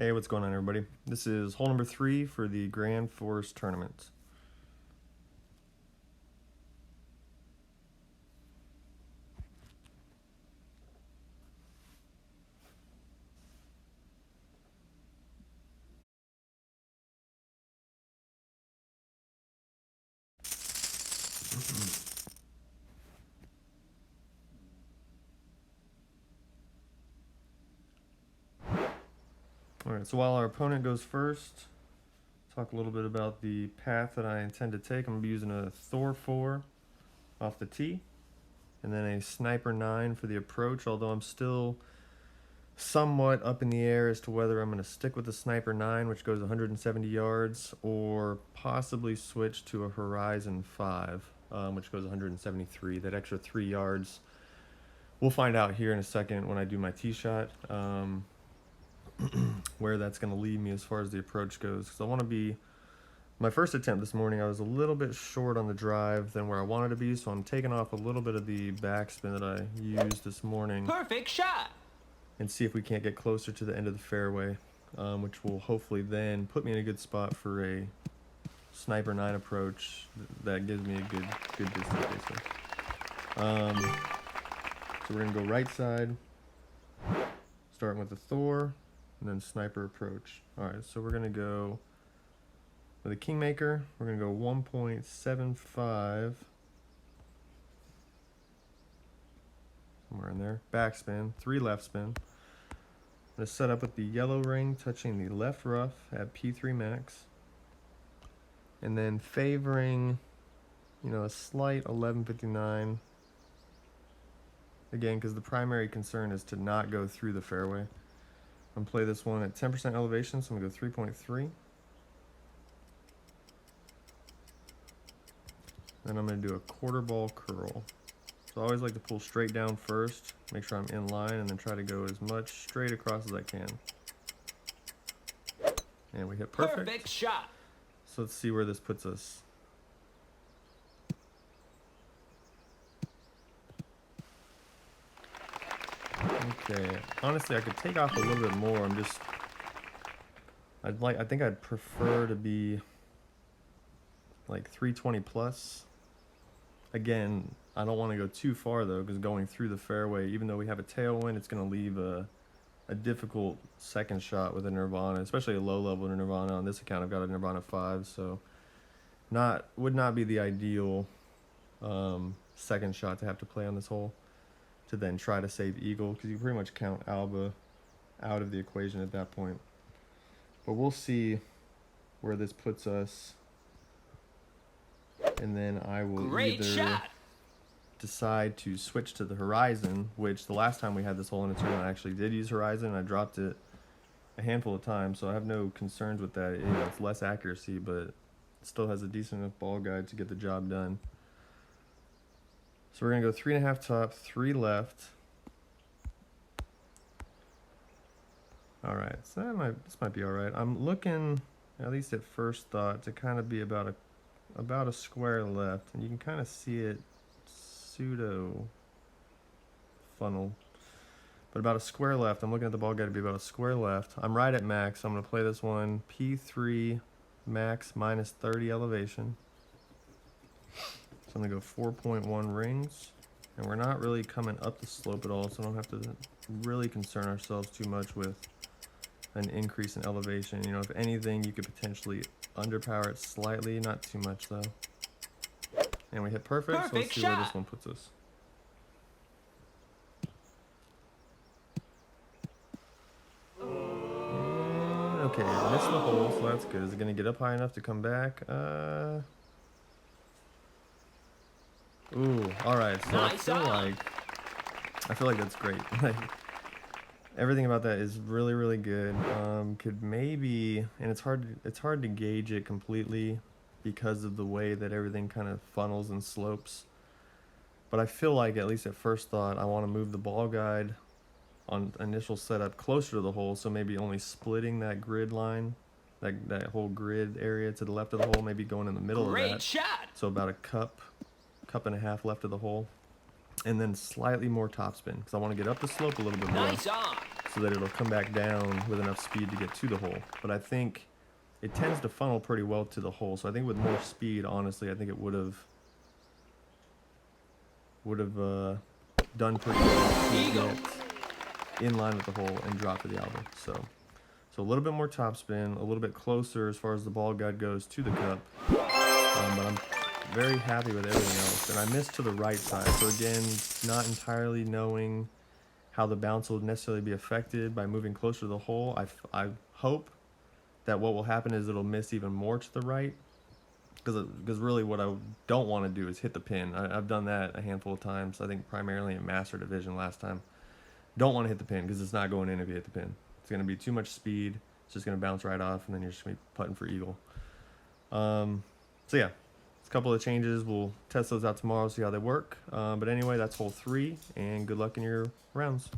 Hey, what's going on, everybody? This is hole number 3 for the Grand Forest tournament. Alright, so while our opponent goes first, talk a little bit about the path that I intend to take. I'm going to be using a Thor 4 off the tee, and then a Sniper 9 for the approach, although I'm still somewhat up in the air as to whether I'm going to stick with the Sniper 9, which goes 170 yards, or possibly switch to a Horizon 5, which goes 173. That extra 3 yards, we'll find out here in a second when I do my tee shot. Where that's going to lead me as far as the approach goes, because I want to be, my first attempt this morning I was a little bit short on the drive than where I wanted to be, so I'm taking off a little bit of the backspin that I used this morning. Perfect shot! And see if we can't get closer to the end of the fairway, which will hopefully then put me in a good spot for a Sniper 9 approach that gives me a good distance basically. So we're going to go right side, starting with the Thor, and then Sniper approach. Alright, so we're going to go with a Kingmaker. We're going to go 1.75. Somewhere in there. Backspin, 3 left spin. I'm going to set up with the yellow ring touching the left rough at P3 max. And then favoring, a slight 1159. Again, because the primary concern is to not go through the fairway. I'm going to play this one at 10% elevation, so I'm going to go 3.3. Then I'm going to do a quarter ball curl. So I always like to pull straight down first, make sure I'm in line, and then try to go as much straight across as I can. And we hit perfect. Perfect shot! So let's see where this puts us. Okay, honestly, I could take off a little bit more. I think I'd prefer to be like 320 plus. Again, I don't want to go too far though, because going through the fairway, even though we have a tailwind, it's going to leave a difficult second shot with a Nirvana, especially a low level Nirvana. On this account, I've got a Nirvana 5, so would not be the ideal second shot to have to play on this hole, to then try to save eagle, because you pretty much count Alba out of the equation at that point. But we'll see where this puts us, and then I will either decide to switch to the Horizon, which the last time we had this hole in a tournament I actually did use Horizon, and I dropped it a handful of times, so I have no concerns with that. It's less accuracy, but it still has a decent enough ball guide to get the job done. So we're going to go 3.5 top, 3 left. Alright, so this might be alright. I'm looking, at least at first thought, to kind of be about a square left, and you can kind of see it pseudo funnel, but about a square left. I'm looking at the ball guide to be about a square left. I'm right at max, so I'm going to play this one P3 max minus 30 elevation. So I'm going to go 4.1 rings, and we're not really coming up the slope at all, so I don't have to really concern ourselves too much with an increase in elevation. If anything, you could potentially underpower it slightly, not too much though. And we hit perfect, so let's see where this one puts us. Okay, I missed the hole, so that's good. Is it going to get up high enough to come back? Ooh, alright, so nice I feel like that's great. Everything about that is really, really good. Could maybe, and it's hard to gauge it completely because of the way that everything kind of funnels and slopes. But I feel like, at least at first thought, I want to move the ball guide on initial setup closer to the hole, so maybe only splitting that grid line, that whole grid area to the left of the hole, maybe going in the middle of that. Great shot! So about a cup and a half left of the hole, and then slightly more topspin, because I want to get up the slope a little bit more. Nice on! so that it'll come back down with enough speed to get to the hole. But I think it tends to funnel pretty well to the hole, so I think with more speed, honestly, I think it would have done pretty well to get in line with the hole and drop to the album. So a little bit more topspin, a little bit closer as far as the ball guide goes to the cup, but I'm very happy with everything else. And I missed to the right side, so again, not entirely knowing how the bounce will necessarily be affected by moving closer to the hole. I hope that what will happen is it'll miss even more to the right, because really what I don't want to do is hit the pin. I've done that a handful of times, I think primarily in Master Division last time. Don't want to hit the pin because it's not going in if you hit the pin. It's going to be too much speed. It's just going to bounce right off, and then you're just going to be putting for eagle. So yeah, it's a couple of changes. We'll test those out tomorrow, see how they work. But anyway, that's hole 3, and good luck in your rounds.